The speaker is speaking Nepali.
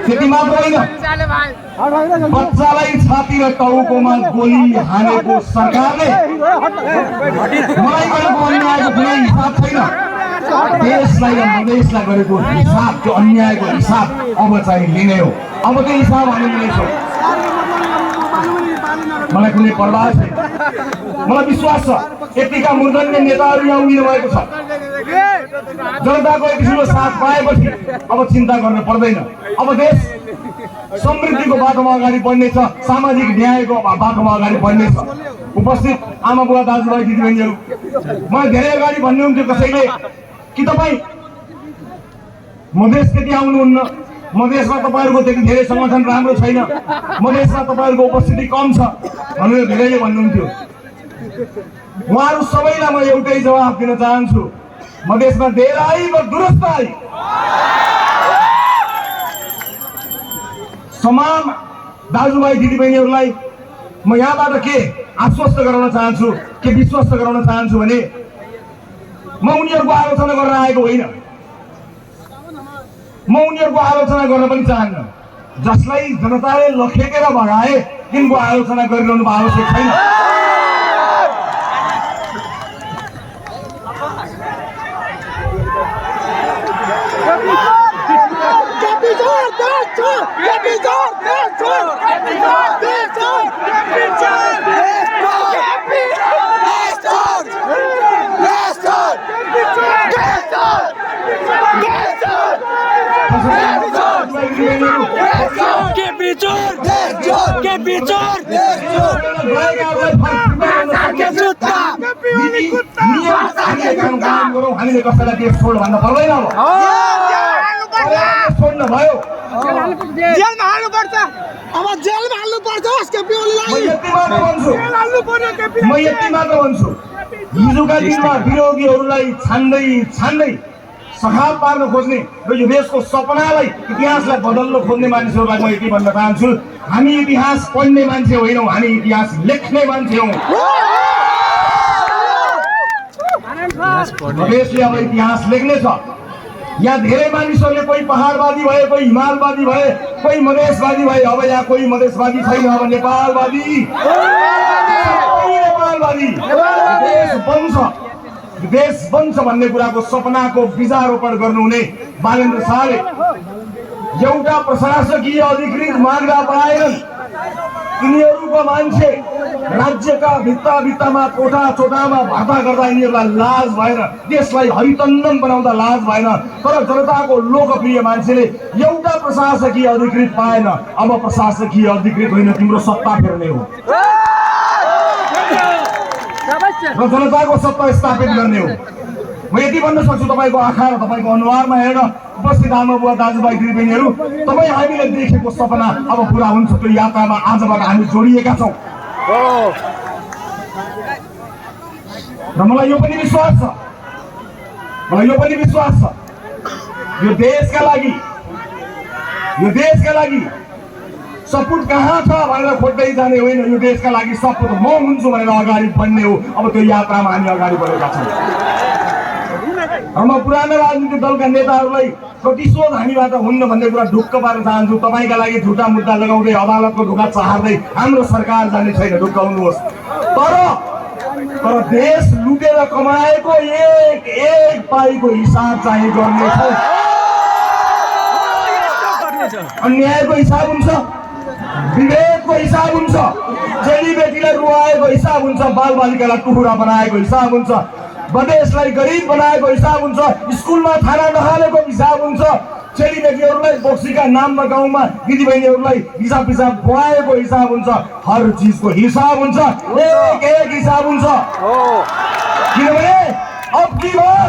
त्यति मात्र होइन, बच्चालाई छाती र टाउकोमा गोली हानेको सरकारले मलाई गरेको अन्यायको कुनै हिसाब छैन। देशलाई र मधेसलाई गरेको हिसाब, त्यो अन्यायको हिसाब अब चाहिँ लिने हो। अब त्यो हिसाब हामी लिनेछौँ। मलाई कुनै परवाह छैन। मलाई विश्वास छ यतिका मूर्धन्य नेताहरू यहाँ उभिनु भएको छ। जनताको एक किसिमको साथ पाएपछि अब चिन्ता गर्न पर्दैन। अब देश समृद्धिको बाटोमा अगाडि बढ्नेछ, सामाजिक न्यायको बाटोमा अगाडि बढ्नेछ। उपस्थित आमा बुवा दाजुभाइ दिदीबहिनीहरू, मलाई धेरै अगाडि भन्नुहुन्थ्यो कसैले कि तपाईँ मधेस त्यति आउनुहुन्न, मधेसमा तपाईँहरूको त्यति धेरै सङ्गठन राम्रो छैन, मधेसमा तपाईँहरूको उपस्थिति कम छ भनेर धेरैले भन्नुहुन्थ्यो। उहाँहरू सबैलाई म एउटै जवाफ दिन चाहन्छु, मधेसमा देर आई व दुरुस्त आई। समान दाजुभाइ दिदीबहिनीहरूलाई म यहाँबाट के आश्वस्त गराउन चाहन्छु, के विश्वस्त गराउन चाहन्छु भने म उनीहरूको आलोचना गर्न आएको होइन, म उनीहरूको आलोचना गर्न पनि चाहन्न। जसलाई जनताले लखेटेर भगाए तिनको आलोचना गरिरहनु आवश्यक छैन। हामीले कसैलाई देश छोड भन्न पर्दैन। छोड्नु भयो, जेलमा हाल्नुपर्छ, अब जेलमा हाल्नुपर्छ। म यति मात्र भन्छु, हिजोका दिनमा विरोधीहरूलाई छान्दै छान्दै सखाप पार्न खोज्ने र यो देशको सपनालाई, इतिहासलाई बदल्न खोज्ने मानिसहरूलाई म यति भन्न चाहन्छु, हामी इतिहास पढ्ने मान्छे होइनौँ, हामी इतिहास लेख्ने मान्छे हौँ। देशले अब इतिहास लेख्नेछ। यहाँ धेरै मानिसहरूले कोही पहाडवादी भए, कोही हिमालवादी भए, कोही मधेसवादी भए। अब यहाँ कोही मधेसवादी छैन, अब नेपालवादी। देश बन्छ भन्ने कुराको सपनाको बीजारोपण गर्नुहुने बालेन्द्र शाहले एउटा प्रशासकीय अधिकृत माग्दा पाएनन्। यिनीहरूको मान्छे राज्यका भित्ता भित्तामा कोठा चोटामा भर्ता गर्दा यिनीहरूलाई लाज भएन, देशलाई हरितन्दम बनाउँदा लाज भएन। तर जनताको लोकप्रिय मान्छेले एउटा प्रशासकीय अधिकृत पाएन। अब प्रशासकीय अधिकृत होइन, तिम्रो सत्ता फेर्ने हो र जनताको सत्ता स्थापित गर्ने हो। म यति भन्न सक्छु, तपाईँको आँखा र तपाईँको अनुहारमा हेरेर उपस्थित आमा बुवा दाजुभाइ दिदीबहिनीहरू, तपाईँ हामीले देखेको सपना अब पुरा हुन्छ। त्यो यात्रामा आजबाट हामी जोडिएका छौँ र मलाई यो पनि विश्वास छ, यो देशका लागि सपुट कहाँ छ भनेर खोज्दै जाने होइन, यो देशका लागि सपुट म हुन्छु भनेर अगाडि बढ्ने हो। अब त्यो यात्रामा हामी अगाडि बढेका छौँ। म पुरानो राजनीतिक दलका नेताहरूलाई प्रतिशोध हामीबाट हुन्न भन्ने कुरा ढुक्क पार्न चाहन्छु। तपाईँका लागि झुटा मुद्दा लगाउँदै अदालतको ढुङ्गा चहार्दै हाम्रो सरकार जाने छैन, ढुक्क हुनुहोस्। तर देश लुटेर कमाएको एक एक पाइको हिसाब चाहिँ गर्नेछौँ। अन्यायको हिसाब हुन्छ, विभेदको हिसाब हुन्छ, चेलीबेटीलाई रुवाएको हिसाब हुन्छ, बालबालिकालाई टुहुरा बनाएको हिसाब हुन्छ, मधेसलाई गरिब बनाएको हिसाब हुन्छ, स्कुलमा खाना नखानेको हिसाब हुन्छ, चेलीबेटीहरूलाई बोक्सीका नाममा गाउँमा दिदीबहिनीहरूलाई हिसाब खुवाएको हिसाब हुन्छ। हर चिजको हिसाब हुन्छ, एक एक हिसाब हुन्छ। किनभने अब की बार